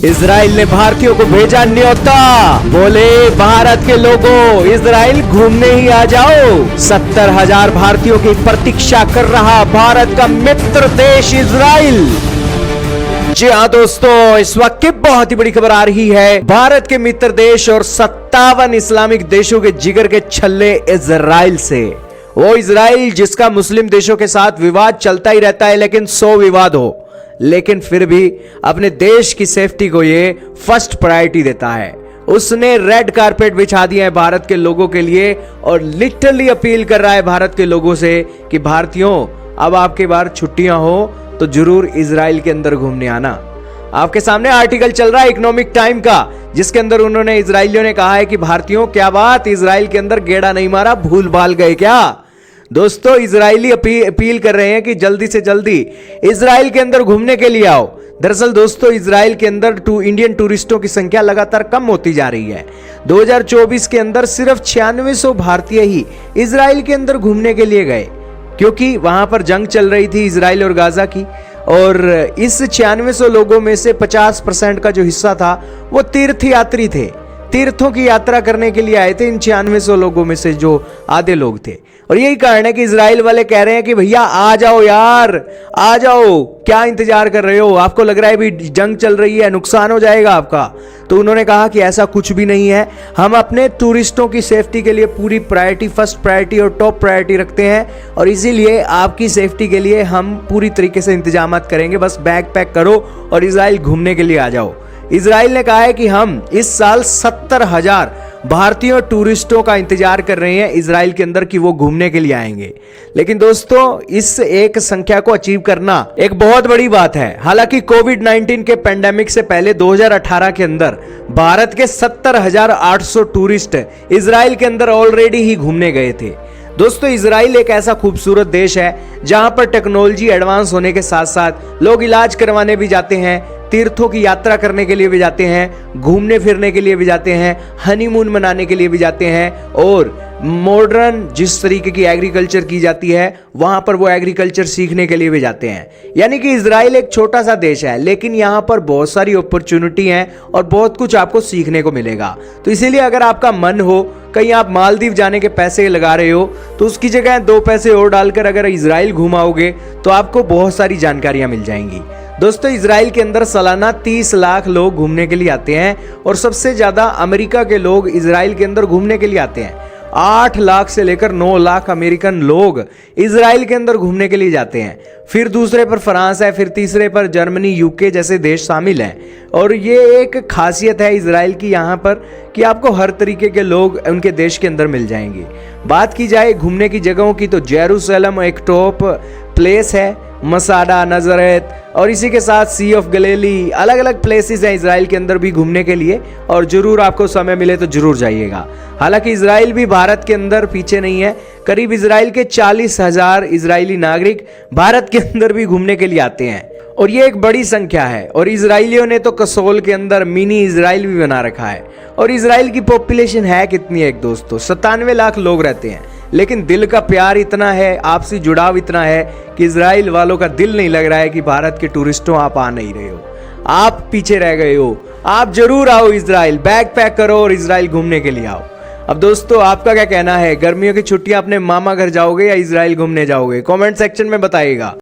Israel ने भारतीयों को भेजा न्योता, बोले भारत के लोगों इजराइल घूमने ही आ जाओ। 70,000 भारतीयों की प्रतीक्षा कर रहा भारत का मित्र देश इजराइल। जी हाँ दोस्तों, इस वक्त की बहुत ही बड़ी खबर आ रही है भारत के मित्र देश और 57 इस्लामिक देशों के जिगर के छल्ले इजराइल से। वो इजराइल जिसका मुस्लिम देशों के साथ विवाद चलता ही रहता है, लेकिन 100 विवाद हो, लेकिन फिर भी अपने देश की सेफ्टी को ये फर्स्ट प्रायोरिटी देता है। उसने रेड कारपेट बिछा दिया है भारत के लोगों के लिए और लिटरली अपील कर रहा है भारत के लोगों से कि भारतीयों अब आपके बार छुट्टियां हो तो जरूर इजराइल के अंदर घूमने आना। आपके सामने आर्टिकल चल रहा है इकोनॉमिक टाइम का, जिसके अंदर उन्होंने इजराइलियों ने कहा है कि भारतीयों क्या बात, इजराइल के अंदर गेड़ा नहीं मारा, भूल भाल गए क्या। दोस्तों इजरायली अपील कर रहे हैं कि जल्दी से जल्दी इजराइल के अंदर घूमने के लिए आओ। दरअसल दोस्तों इजराइल के अंदर इंडियन टूरिस्टों की संख्या लगातार कम होती जा रही है। 2024 के अंदर सिर्फ 9600 भारतीय ही इजराइल के अंदर घूमने के लिए गए, क्योंकि वहां पर जंग चल रही थी इजराइल और गाजा की। और इस 9600 लोगों में से 50% का जो हिस्सा था वो तीर्थयात्री थे, तीर्थों की यात्रा करने के लिए आए थे। इन 9600 लोगों में से जो आधे लोग थे, और यही कारण है कि इजराइल वाले कह रहे हैं कि भैया आ जाओ यार, आ जाओ, क्या इंतजार कर रहे हो, आपको लग रहा है भी जंग चल रही है, नुकसान हो जाएगा आपका। तो उन्होंने कहा कि ऐसा कुछ भी नहीं है, हम अपने टूरिस्टों की सेफ्टी के लिए पूरी प्रायोरिटी, फर्स्ट प्रायोरिटी और टॉप प्रायोरिटी रखते हैं, और इसीलिए आपकी सेफ्टी के लिए हम पूरी तरीके से इंतजाम करेंगे। बस बैग पैक करो और इजराइल घूमने के लिए आ जाओ। इजराइल ने कहा है कि हम इस साल 70,000 भारतीय टूरिस्टों का इंतजार कर रहे हैं इजराइल के अंदर कि वो घूमने के लिए आएंगे। लेकिन दोस्तों इस एक संख्या को अचीव करना एक बहुत बड़ी बात है। हालांकि कोविड-19 के पेंडेमिक से पहले 2018 के अंदर भारत के 70,800 टूरिस्ट इजराइल के अंदर ऑलरेडी ही घूमने गए थे। दोस्तों इजराइल एक ऐसा खूबसूरत देश है जहां पर टेक्नोलॉजी एडवांस होने के साथ साथ लोग इलाज करवाने भी जाते हैं, तीर्थों की यात्रा करने के लिए भी जाते हैं, घूमने फिरने के लिए भी जाते हैं, हनीमून मनाने के लिए भी जाते हैं, और मॉडर्न जिस तरीके की एग्रीकल्चर की जाती है वहां पर वो एग्रीकल्चर सीखने के लिए भी जाते हैं। यानी कि इजराइल एक छोटा सा देश है, लेकिन यहाँ पर बहुत सारी अपॉर्चुनिटी हैं और बहुत कुछ आपको सीखने को मिलेगा। तो इसीलिए अगर आपका मन हो, कहीं आप मालदीव जाने के पैसे लगा रहे हो, तो उसकी जगह 2 पैसे और डालकर अगर इजराइल घुमाओगे तो आपको बहुत सारी जानकारियां मिल जाएंगी। दोस्तों इजराइल के अंदर सालाना 30 लाख लोग घूमने के लिए आते हैं, और सबसे ज्यादा अमेरिका के लोग इजराइल के अंदर घूमने के लिए आते हैं। 8 लाख से लेकर 9 लाख अमेरिकन लोग इजराइल के अंदर घूमने के लिए जाते हैं। फिर दूसरे पर फ्रांस है, फिर तीसरे पर जर्मनी, यूके जैसे देश शामिल हैं। और ये एक खासियत है इजराइल की यहाँ पर कि आपको हर तरीके के लोग उनके देश के अंदर मिल जाएंगे। बात की जाए घूमने की जगहों की तो जेरूसलम एक टॉप प्लेस है, मसाडा, नजरेत और इसी के साथ सी ऑफ गलीली, अलग अलग प्लेसेस हैं इजराइल के अंदर भी घूमने के लिए, और जरूर आपको समय मिले तो जरूर जाइएगा। हालांकि इजराइल भी भारत के अंदर पीछे नहीं है। करीब इजराइल के 40,000 इजरायली नागरिक भारत के अंदर भी घूमने के लिए आते हैं, और ये एक बड़ी संख्या है। और इजरायलियों ने तो कसोल के अंदर मिनी इजराइल भी बना रखा है। और इजराइल की पॉपुलेशन है कितनी है दोस्तों, 97 लाख लोग रहते हैं, लेकिन दिल का प्यार इतना है, आपसी जुड़ाव इतना है कि इजराइल वालों का दिल नहीं लग रहा है कि भारत के टूरिस्टों आप आ नहीं रहे हो, आप पीछे रह गए हो। आप जरूर आओ इजराइल, बैग पैक करो और इजराइल घूमने के लिए आओ। अब दोस्तों आपका क्या कहना है, गर्मियों की छुट्टियां अपने मामा घर जाओगे या इजराइल घूमने जाओगे? कमेंट सेक्शन में बताइएगा।